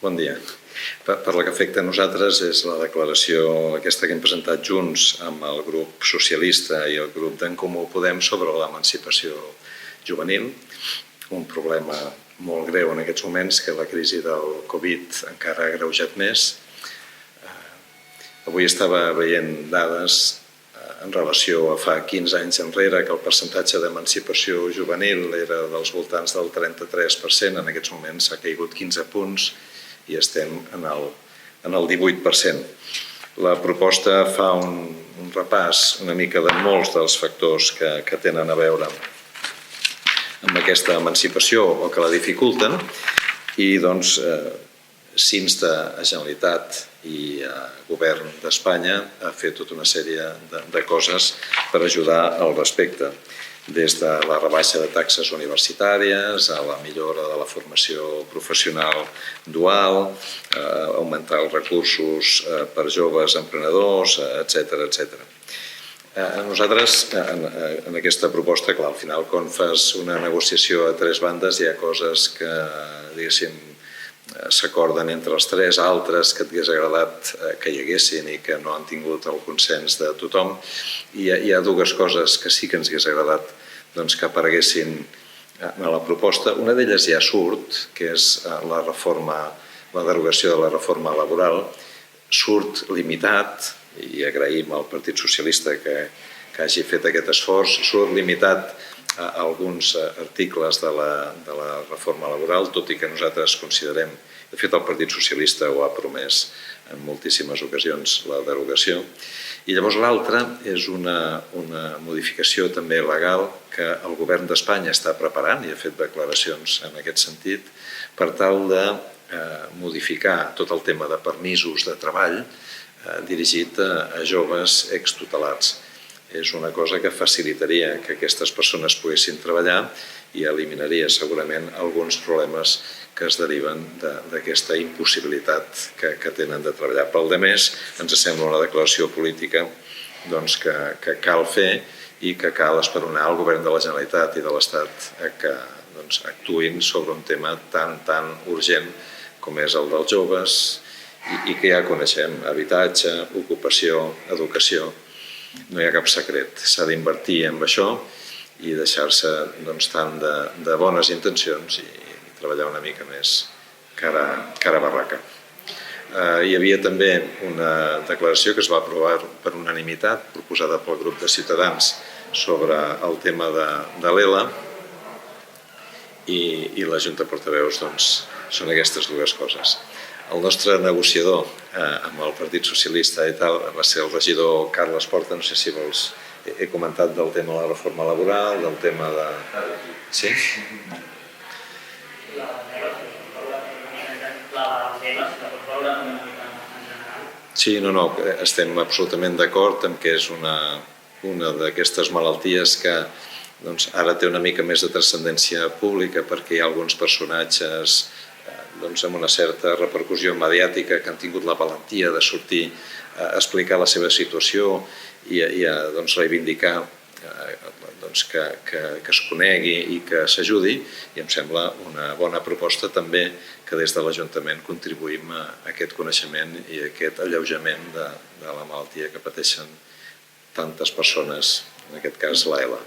Bon dia. Per la que afecta a nosaltres és la declaració aquesta que hem presentat junts amb el grup socialista i el grup d'en Comú Podem sobre l'emancipació juvenil, un problema molt greu en aquests moments que la crisi del Covid encara ha agreujat més. Avui estava veient dades en relació a fa 15 anys enrere que el percentatge d'emancipació juvenil era dels voltants del 33%, en aquests moments s'ha caigut 15 punts i estem en el 18%. La proposta fa un repàs una mica de molts dels factors que tenen a veure amb aquesta emancipació o que la dificulten i doncs s'insta a Generalitat i a Govern d'Espanya a fer tota una sèrie de coses per ajudar al respecte, des de la rebaixa de taxes universitàries a la millora de la formació professional dual, augmentar els recursos per joves emprenedors, etc. Nosaltres, en aquesta proposta, clar, al final, quan fas una negociació a tres bandes, hi ha coses que, diguéssim, s'acorden entre els tres, altres que t'hagués agradat que hi haguessin i que no han tingut el consens de tothom. I hi ha dues coses que sí que ens hagués agradat que apareguessin a la proposta. Una d'elles ja surt, que és la derogació de la reforma laboral. Surt limitat, i agraïm al Partit Socialista que hagi fet aquest esforç, surt limitat a alguns articles de la reforma laboral, tot i que nosaltres considerem, de fet el Partit Socialista ho ha promès en moltíssimes ocasions, la derogació. I llavors l'altra és una modificació també legal que el Govern d'Espanya està preparant i ha fet declaracions en aquest sentit per tal de modificar tot el tema de permisos de treball dirigit a joves extutelats. És una cosa que facilitaria que aquestes persones poguessin treballar i eliminaria segurament alguns problemes que es deriven d'aquesta impossibilitat que tenen de treballar. Pel demés, ens sembla una declaració política que cal fer i que cal esperonar el Govern de la Generalitat i de l'Estat que actuïn sobre un tema tan urgent com és el dels joves i que ja coneixem: habitatge, ocupació, educació. No hi ha cap secret, s'ha d'invertir en això i deixar-se tant de bones intencions i treballar una mica més cara a barraca. Hi havia també una declaració que es va aprovar per unanimitat, proposada pel grup de Ciutadans, sobre el tema de l'ELA i la Junta de Portaveus són aquestes dues coses. El nostre negociador amb el Partit Socialista i tal va ser el regidor Carles Porta. No sé si vols... He comentat del tema de la reforma laboral, del tema de... Sí? Sí, no, estem absolutament d'acord amb que és una d'aquestes malalties que ara té una mica més de transcendència pública perquè hi ha alguns personatges amb una certa repercussió mediàtica que han tingut la valentia de sortir a explicar la seva situació i a reivindicar que es conegui i que s'ajudi, i em sembla una bona proposta també que des de l'Ajuntament contribuïm a aquest coneixement i a aquest alleujament de la malaltia que pateixen tantes persones, en aquest cas l'ELA.